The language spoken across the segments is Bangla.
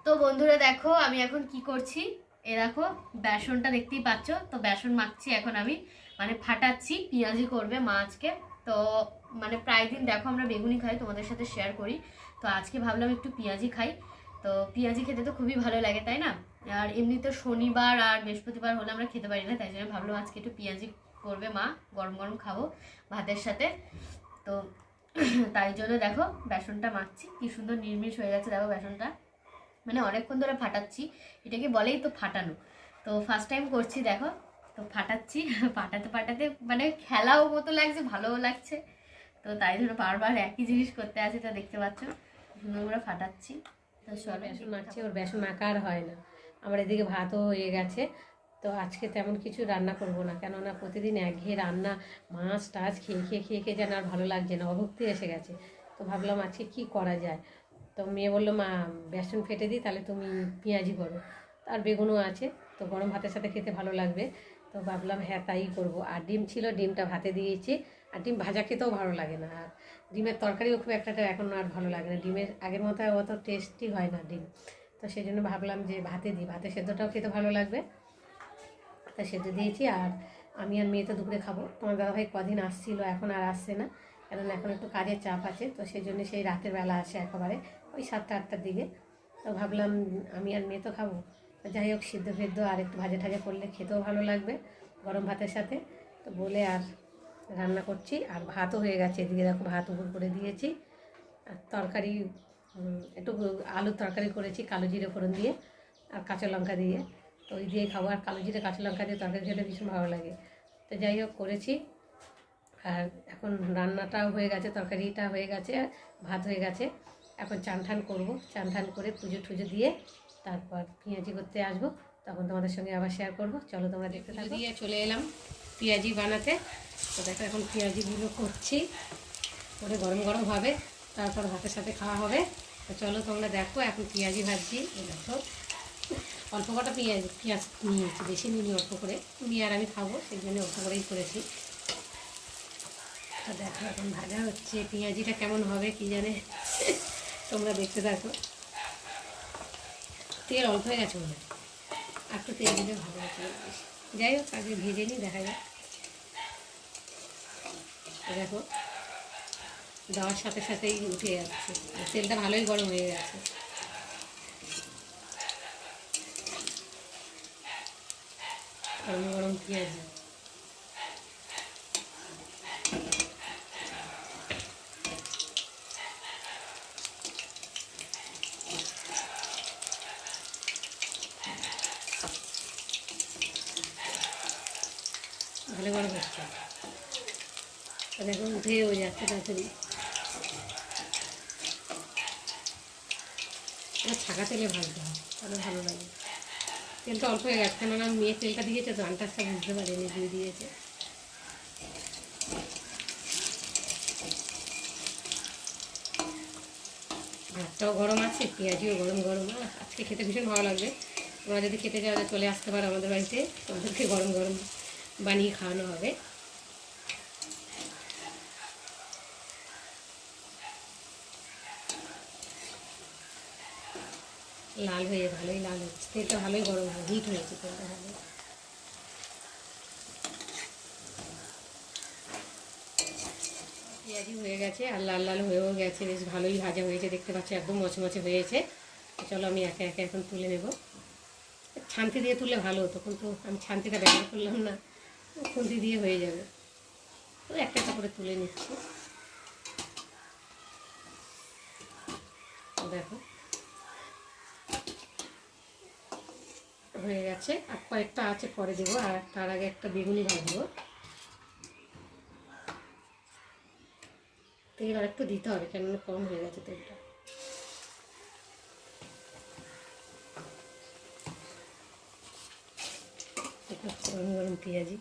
তো বন্ধুরা দেখো আমি এখন কি করছি। এ দেখো বেসনটা দেখতেই পাচ্ছ। তো বেসন মাখছি এখন আমি, মানে ফাটাচ্ছি। পেঁয়াজি করবে মা আজকে। তো মানে প্রায় দিন দেখো আমরা বেগুনি খাই, তোমাদের সাথে শেয়ার করি। তো আজকে ভাবলাম একটু পেঁয়াজি খাই। তো পেঁয়াজি খেতে তো খুবই ভালো লাগে, তাই না? আর এমনি তো শনিবার আর বৃহস্পতিবার হলে আমরা খেতে পারি না, তাই জন্য ভাবলাম আজকে একটু পেঁয়াজি করবে মা, গরম গরম খাবো ভাতের সাথে। তো তাই জন্য দেখো বেসনটা মাখছি, কি সুন্দর নির্মিষ হয়ে গেছে দেখো বেসনটা। মানে অনেকক্ষণ ধরে ফাটাচ্ছি, এটাকে বলেই তো ফাটানো। তো ফার্স্ট টাইম করছি দেখো। তো ফাটাচ্ছি ফাটাতে ফাটাতে মানে খেলাও মতো লাগছে, ভালোও লাগছে। তো তাই জন্য বারবার একই জিনিস করতে আছে। তো দেখতে পাচ্ছ সুন্দর করে ফাটাচ্ছি। তো চলো বেসন মাখছি, ওর বেসন মাখা আর হয় না। আমার এদিকে ভাতও হয়ে গেছে। তো আজকে তেমন কিছু রান্না করব না, কেননা প্রতিদিন একঘেয়ে রান্না, মাছ টাছ খেয়ে খেয়ে খেয়ে খেয়ে যেন আর ভালো লাগছে না, অভুক্তি এসে গেছে। তো ভাবলাম আজকে কি করা যায়। তো মেয়ে বললো, মা বেসন ফেটে দিই, তাহলে তুমি পেঁয়াজি করো। আর বেগুনও আছে, তো গরম ভাতের সাথে খেতে ভালো লাগবে। তো ভাবলাম হ্যাঁ তাই করবো। আর ডিম ছিল, ডিমটা ভাতে দিয়েছি। আর ডিম ভাজা খেতেও ভালো লাগে না, আর ডিমের তরকারিও খুব একটা এখন আর ভালো লাগে না। ডিমের আগের মতো অত টেস্টি হয় না ডিম। তো সেই জন্য ভাবলাম যে ভাতে দিই, ভাতে সেদ্ধটাও খেতে ভালো লাগবে। তা সেদ্ধ দিয়েছি। আর আমি আর মেয়ে তো দুপুরে খাবো। তোমার দাদাভাই কদিন আসছিল, এখন আর আসছে না, কারণ এখন একটু কাজের চাপ আছে। তো সেই জন্য সেই রাতের বেলা আসে একেবারে, ওই 7টা-8টার দিকে। তো ভাবলাম আমি আর মেয়ে তো খাবো, যাই হোক সিদ্ধ ফেদ্ধ আর একটু ভাজা ঠাজা করলে খেতেও ভালো লাগবে গরম ভাতের সাথে। তো বলে আর রান্না করছি। আর ভাতও হয়ে গেছে, এদিকে দেখো ভাত উপর করে দিয়েছি। আর তরকারি একটু আলুর তরকারি করেছি কালো জিরে ফোড়ন দিয়ে আর কাঁচা লঙ্কা দিয়ে। তো ওই দিয়ে খাবো। আর কালো জিরে কাঁচা লঙ্কা দিয়ে তরকারি খেতে ভীষণ ভালো লাগে। তো যাই হোক করেছি। আর এখন রান্নাটাও হয়ে গেছে, তরকারিটা হয়ে গেছে, ভাত হয়ে গেছে। এখন চান ঠান করবো, চান ঠান করে পুজো টুজো দিয়ে তারপর পেঁয়াজি করতে আসবো। তখন তোমাদের সঙ্গে আবার শেয়ার করবো। চলো তোমরা দেখতে থাকো। দিয়ে চলে এলাম পেঁয়াজি বানাতে। তো দেখো এখন পেঁয়াজিগুলো করছি, করে গরম গরম হবে, তারপর ভাতের সাথে খাওয়া হবে। তো চলো তোমরা দেখো, এখন পেঁয়াজি ভাজছি। দেখো অল্প কটা পেঁয়াজ নিয়েছি, বেশি নিয়ে অল্প করে। মেয়ে আর আমি খাবো, সেই জন্য অল্প করেই করেছি। তো দেখো এখন ভাজা হচ্ছে, পেঁয়াজিটা কেমন হবে কি জানে, তোমরা দেখতে থাকো। তেল অল্প হয়ে গেছে মনে হয়, একটু তেল দিলে ভালো হচ্ছে। যাই হোক আগে ভেজে নিই, দেখা যাক। দেখো দেওয়ার সাথে সাথেই উঠে যাচ্ছে, তেলটা ভালোই গরম হয়ে গেছে। গরম গরম পেঁয়াজি, ভালো গরম হচ্ছে। দেখো উঠেও যাচ্ছে তাড়াতাড়ি। এবার ছাকা তেলে ভাজতে হয়, তাহলে ভালো লাগে। তেলটা অল্প হয়ে গেছে, কেননা মেয়ে তেলটা দিয়েছে তো, আন্দাজটা বুঝতে পারিনি দিয়ে দিয়েছে। ভাতটাও গরম আছে, পেঁয়াজিও গরম গরম। আজকে খেতে ভীষণ ভালো লাগবে। তোমরা যদি খেতে যাওয়া চলে আসতে পারো আমাদের বাড়িতে, তোমাদেরকে গরম গরম বানিয়ে খাওয়ানো হবে। লাল হয়ে ভালোই লাল হচ্ছে, তেলটা ভালোই গরম হয়, হিট হয়েছে তেলটা ভালো। পেঁয়াজি হয়ে গেছে আর লাল লাল হয়েও গেছে, বেশ ভালোই ভাজা হয়েছে, দেখতে পাচ্ছি একদম মচমচে হয়েছে। চলো আমি একে একে এখন তুলে নেব। ছান্তি দিয়ে তুললে ভালো হতো, কিন্তু আমি ছান্তিটা ব্যবহার করলাম না, খুন্তি দিয়ে হয়ে যাবে। তো একটা একটা করে তুলে নিচ্ছি। দেখো হয়ে গেছে, আর কয়েকটা আছে পরে দেবো। আর তার আগে একটা বেগুনি ভাজবো। তেল আর একটু দিতে হবে, কেননা কম হয়ে গেছে তেলটা। গরম গরম পেঁয়াজি,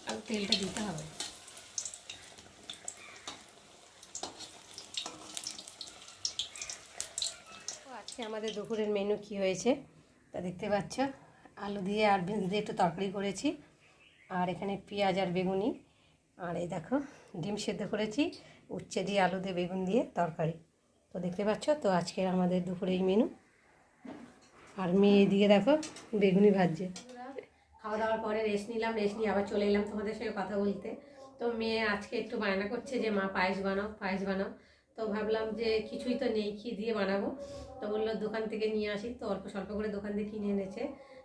আর তেলটা দিতে হবে। আজকে আমাদের দুপুরের মেনু কি হয়েছে তা দেখতে পাচ্ছ। আলু দিয়ে আর বিনস দিয়ে একটু তরকারি করেছি, আর এখানে পেঁয়াজ আর বেগুনি, আর এই দেখো ডিম সেদ্ধ করেছি, উচ্ছে দিয়ে আলু দিয়ে বেগুন দিয়ে তরকারি। তো দেখতে পাচ্ছ, তো আজকের আমাদের দুপুরে এই মেনু। আর মেয়ে এদিকে দেখো বেগুনি ভাজছে। খাওয়া দাওয়ার পরে রেস্ট নিলাম, রেস্ট নিয়ে আবার চলে এলাম তোমাদের সঙ্গে কথা বলতে। তো মেয়ে আজকে একটু বায়না করছে যে মা পায়েস বানাও, পায়েস বানাও। তো ভাবলাম যে কিছুই তো নেই, কী দিয়ে বানাবো। তো বললো দোকান থেকে নিয়ে আসি, তো অল্প স্বল্প করে দোকান থেকে কিনে এনেছে।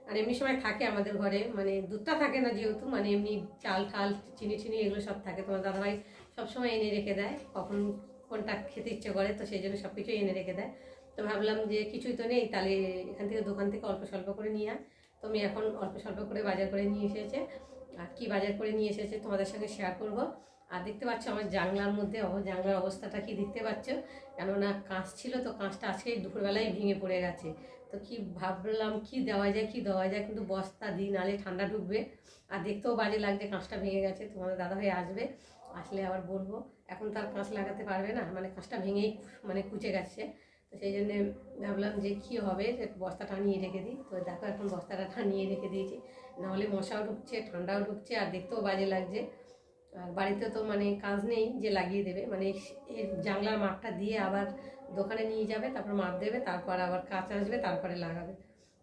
আর এমনি সময় থাকে আমাদের ঘরে, মানে দুধটা থাকে না যেহেতু, মানে এমনি চাল ঠাল চিনি চিনি এগুলো সব থাকে। তোমার দাদাভাই সবসময় এনে রেখে দেয়, কখন কোনটা খেতে ইচ্ছে করে, তো সেই জন্য সব কিছুই এনে রেখে দেয়। তো ভাবলাম যে কিছুই তো নেই, তাহলে এখান থেকে দোকান থেকে অল্প স্বল্প করে নিয়ে আয়। তো আমি এখন অল্প স্বল্প করে বাজার করে নিয়ে এসেছে। আর কি বাজার করে নিয়ে এসেছে তোমাদের সঙ্গে শেয়ার করব। আর দেখতে পাচ্ছ আমার জানলার মধ্যে, জানলার অবস্থাটা কি দেখতে পাচ্ছ, কেননা কাঁচ ছিল, তো কাঁচটা আজকে দুপুরবেলায় ভেঙে পড়ে গেছে। তো কি ভাবলাম কি দেওয়া যায়, কি দেওয়া যায়, কিন্তু বস্তা দিই, নালে ঠান্ডা ঢুকবে। আর দেখতেও বাজে লাগছে, কাঁচটা ভেঙে গেছে। তোমাদের দাদাভাই আসবে, আসলে আবার বলবো। এখন তার কাঁচ লাগাতে পারবে না, মানে কাঁচটা ভেঙেই মানে কুচে গেছে। তো সেই জন্যে ভাবলাম যে কী হবে, বস্তা টানিয়ে রেখে দিই। তো দেখো এখন বস্তাটা টানিয়ে রেখে দিয়েছি, নাহলে মশাও ঢুকছে, ঠান্ডাও ঢুকছে, আর দেখতেও বাজে লাগছে। আর বাড়িতে তো মানে কাজ নেই যে লাগিয়ে দেবে, মানে এর জানলার মাপটা দিয়ে আবার দোকানে নিয়ে যাবে, তারপর মাপ দেবে, তারপর আবার কাঁচ আসবে, তারপরে লাগাবে।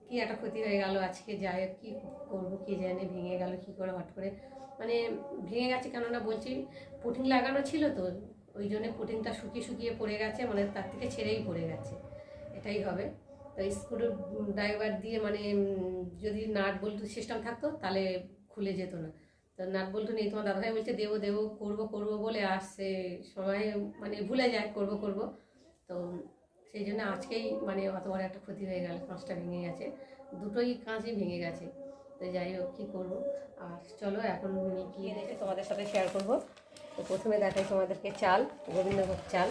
কি একটা ক্ষতি হয়ে গেল আজকে, যাই কি করবো কে জানে, ভেঙে গেল কি করে হট করে, মানে ভেঙে গেছে। কেননা বলছি পুটিং লাগানো ছিল, তো ওই জন্য পুটিংটা শুকিয়ে শুকিয়ে পড়ে গেছে, মানে তার থেকে ছেড়েই পড়ে গেছে, এটাই হবে। তো স্ক্রু ড্রাইভার দিয়ে মানে যদি নাট বল্টু সিস্টেম থাকতো তাহলে খুলে যেত না। তো নাট বল্টু নেই, তোমার দাদাভাই বলছে দেবো দেবো, করবো করবো বলে আসছে সময়, মানে ভুলে যায় করবো করবো। তো সেই জন্য আজকেই মানে অত বড় একটা ক্ষতি হয়ে গেল, কাঁচটা ভেঙে গেছে, দুটোই কাঁচই ভেঙে গেছে। তো যাই হোক কী করবো। আর চলো এখন কী এনেছে তোমাদের সাথে শেয়ার করবো। তো প্রথমে দেখাই তোমাদেরকে চাল, গোবিন্দভোগ চাল।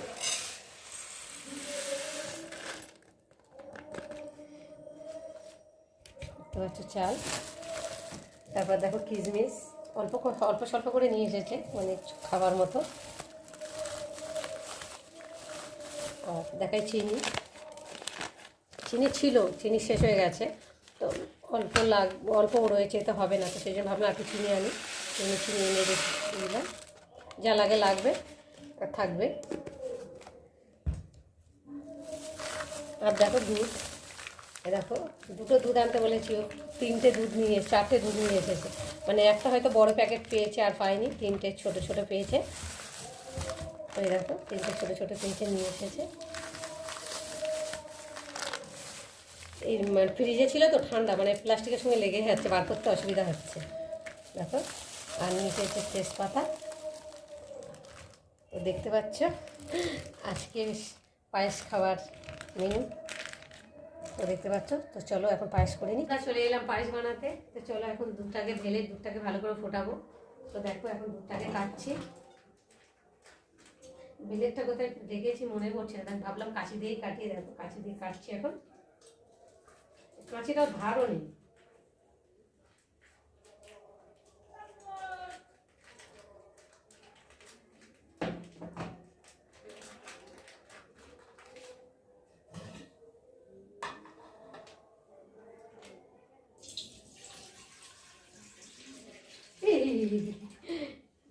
দেখতে পাচ্ছ চাল। তারপর দেখো কিশমিশ, অল্প অল্প স্বল্প করে নিয়ে এসেছে, মানে খাবার মতো। আর দেখাই চিনি, চিনি ছিল, চিনি শেষ হয়ে গেছে, তো অল্প রয়েছে, তো হবে না। তো সেই জন্য ভাবলাম একটু চিনি আনি, চিনি এনে রেখে দিলাম, যা লাগে লাগবে আর থাকবে। আর দেখো দুধ, দেখো দুটো দুধ আনতে বলেছি, তিনটে দুধ নিয়ে, চারটে দুধ নিয়ে এসেছে। মানে একটা হয়তো বড় প্যাকেট পেয়েছে আর পায়নি, তিনটে ছোট ছোট পেয়েছে। ওই দেখো তিনটে ছোট ছোট পেয়েছে, নিয়ে এসেছে। এই ফ্রিজে ছিল তো ঠান্ডা, মানে প্লাস্টিকের সঙ্গে লেগে যাচ্ছে, বার করতে অসুবিধা হচ্ছে। দেখো আর নিচে হচ্ছে তেজপাতা। তো দেখতে পাচ্ছ আজকে পায়েস খাবার মেনু, তো দেখতে পাচ্ছ। তো চলো এখন পায়েস করে নিই, চলে এলাম পায়েস বানাতে। তো চলো এখন দুধটাকে ঢেলে দুধটাকে ভালো করে ফোটাবো। তো দেখো এখন দুধটাকে কাটছি, বিলেটটা কোথায় রেখেছি মনে পড়ছে না, ভাবলাম কাঁচি দিয়েই কাটিয়ে, দেখো কাঁচি দিয়ে কাটছি এখন। কাঁচিটাও ধারও নেই।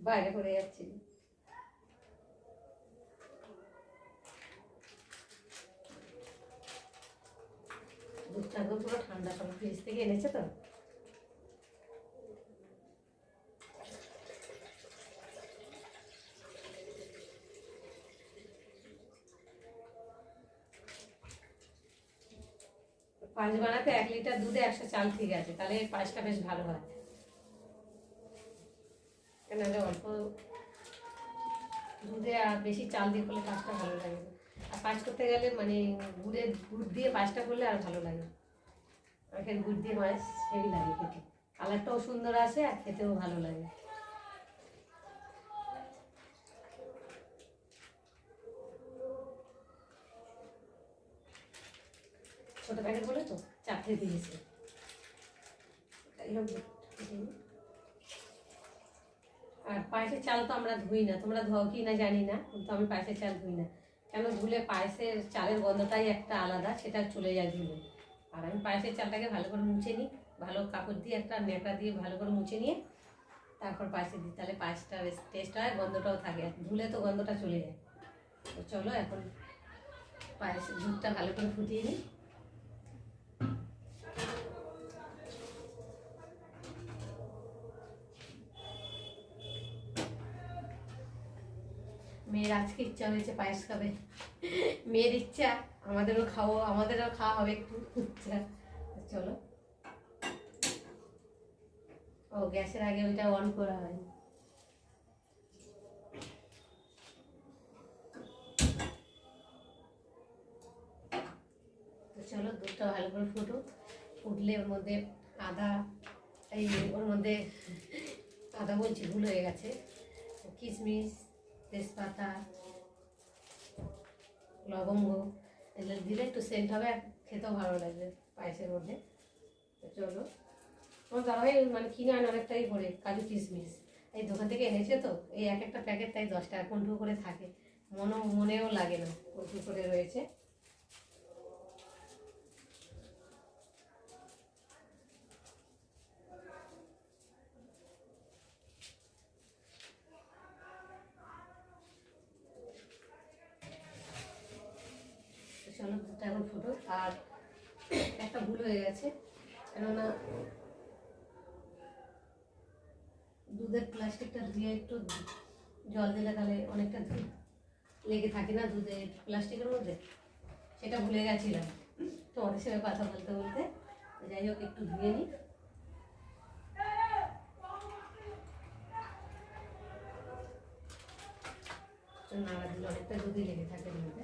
বাইরে পড়ে যাচ্ছি। দুধটা একদম পুরো ঠান্ডা, সব ফ্রিজ থেকে এনেছে তো। পায়েস বানাতে 1 লিটার দুধে 100 চাল ঠিক আছে, তাহলে পায়েসটা বেশ ভালো হয়। কেন অল্প দুধে আর বেশি চাল দিয়ে করলে পায়েসটা ভালো লাগে না। আর পায়েস করতে গেলে মানে গুড় দিয়ে পায়েসটা করলে আর ভালো লাগে। এখানে গুড় দিয়ে পায়েস হেভি লাগে খেতে, কালারটাও সুন্দর আসে আর খেতেও ভালো লাগে। ছোট প্যাকেট বলে তো 4টে দিয়েছে। আর পায়েসের চাল তো আমরা ধুই না, তোমরা ধোও কি না জানি না, কিন্তু আমি পায়েসের চাল ধুই না। কেন ধুলে পায়েসের চালের গন্ধটাই একটা আলাদা, সেটা চলে যায় ধুলে। আর আমি পায়েসের চালটাকে ভালো করে মুছে নিই, ভালো কাপড় দিয়ে একটা ন্যাকড়া দিয়ে ভালো করে মুছে নিয়ে তারপর পায়েসে দিই, তাহলে পায়েসটা বেশ টেস্ট হয়, গন্ধটাও থাকে, আর ধুলে তো গন্ধটা চলে যায়। তো চলো এখন পায়েসের দুধটা ভালো করে ফুটিয়ে নিই। মেয়ের আজকে ইচ্ছা হয়েছে পায়েস খাবে, মেয়ের ইচ্ছা, আমাদেরও খাওয়া, আমাদেরও খাওয়া হবে একটু ইচ্ছা। চলো, ও গ্যাসের আগে ওইটা অন করা হয়। তো চলো দুধটা ভালো করে ফুটুক, ফুটলে ওর মধ্যে আদা, এই ওর মধ্যে আদা বলছি ভুল হয়ে গেছে, কিশমিশ, তেজপাতা, লবঙ্গ এগুলো দিলে একটু সেন্ট হবে, আর খেতেও ভালো লাগবে পায়েসের মধ্যে। তো চলো, আমার দাদাভাই মানে কিনে আনে অনেকটাই করে কাজু কিশমিশ, এই দোকান থেকে এনেছে তো, এই এক একটা প্যাকেট তাই 10 টাকা কোনটুকু করে থাকে, মনেও লাগে না কোনটুকু করে রয়েছে। চলো দুধটা এখন ফুটো। আর একটা ভুল হয়ে গেছে, কেননা দুধের প্লাস্টিকটা ধুয়ে একটু জল দিলে তাহলে অনেকটা লেগে থাকে না দুধের প্লাস্টিকের মধ্যে, সেটা ভুলে গেছিলাম তোমাদের সঙ্গে কথা বলতে বলতে। যাই হোক একটু ধুয়ে নিই। নাড়া দিলে অনেকটা দুধই লেগে থাকে মধ্যে।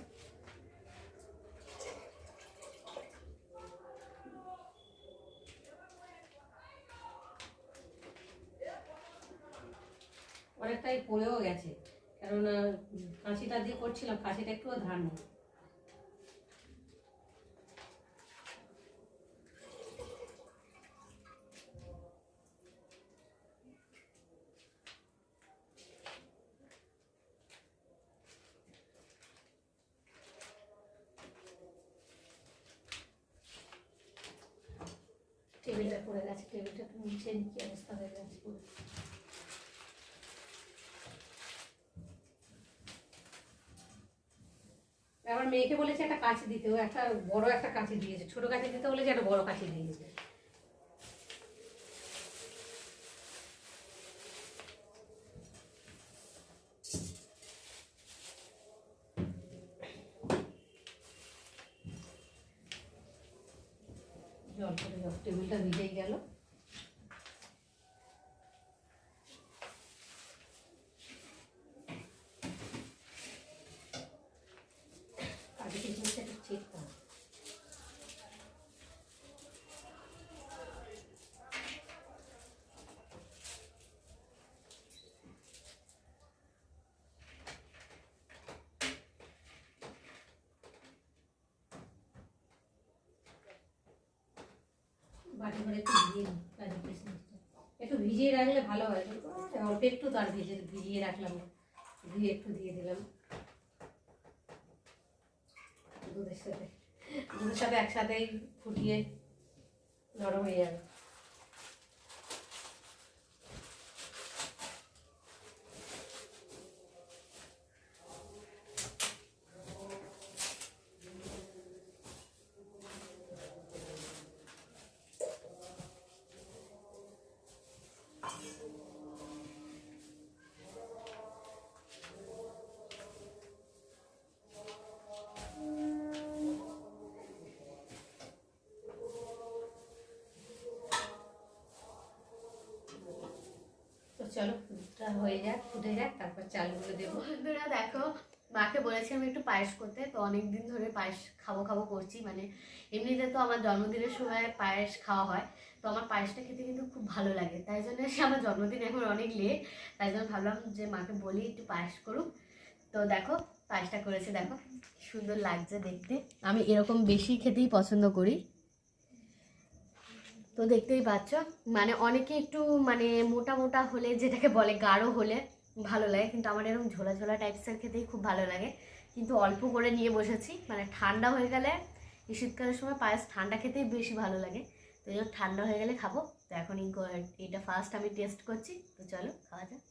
অনেকটাই পড়েও গেছে, কেননা কাঁচিটা দিয়ে করছিলাম, কাঁচিটা একটুও ধার নেই। টেবিলটা পড়ে গেছে, টেবিলটা একটু মুছে নিই, কি অবস্থা হয়ে গেছে পুরো। আবার মেয়েকে বলেছে একটা কাঁচি দিতে, ও একটা বড় একটা কাঁচি দিয়েছে, ছোট কাঁচি দিতে বলেছে একটা বড় কাঁচি দিয়েছে। জল করে যাও, টেবিলটা ভিজেই গেল। কাজু কিশমিশটা একটু ছিটতাম। বাটি করে একটু ভিজিয়ে নিই কাজু কিশমিশটা, একটু ভিজিয়ে রাখলে ভালো হয়, অল্প একটু তার ভিজিয়ে রাখলাম, ধুয়ে একটু দিয়ে দিলাম দুধের সাথে, দুধের সাথে একসাথেই ফুটিয়ে নরম হয়ে যাবে। চলো দুধটা হয়ে যাক, ফুটে যাক, তারপর চালগুলো দেবো। বন্ধুরা দেখো, মাকে বলেছিলাম একটু পায়েস করতে, তো অনেকদিন ধরে পায়েস খাবো খাবো করছি, মানে এমনিতে তো আমার জন্মদিনের সময় পায়েস খাওয়া হয়, তো আমার পায়েসটা খেতে কিন্তু খুব ভালো লাগে, তাই জন্য সে আমার জন্মদিন এখন অনেক লেট, তাই জন্য ভাবলাম যে মাকে বলি একটু পায়েস করুক। তো দেখো পায়েসটা করেছে, দেখো সুন্দর লাগছে দেখতে, আমি এরকম বেশি খেতেই পছন্দ করি। তো দেখতেই পাচ্ছ, মানে অনেকে একটু মানে মোটা মোটা হলে, যেটাকে বলে গাঢ় হলে ভালো লাগে, কিন্তু আমার এরকম ঝোলা ঝোলা টাইপসের খেতেই খুব ভালো লাগে। কিন্তু অল্প করে নিয়ে বসেছি, মানে ঠান্ডা হয়ে গেলে, এই শীতকালের সময় পায়েস ঠান্ডা খেতেই বেশি ভালো লাগে, তো এই জন্য ঠান্ডা হয়ে গেলে খাবো। তো এখন এটা ফার্স্ট আমি টেস্ট করছি, তো চলো খাওয়া যাক।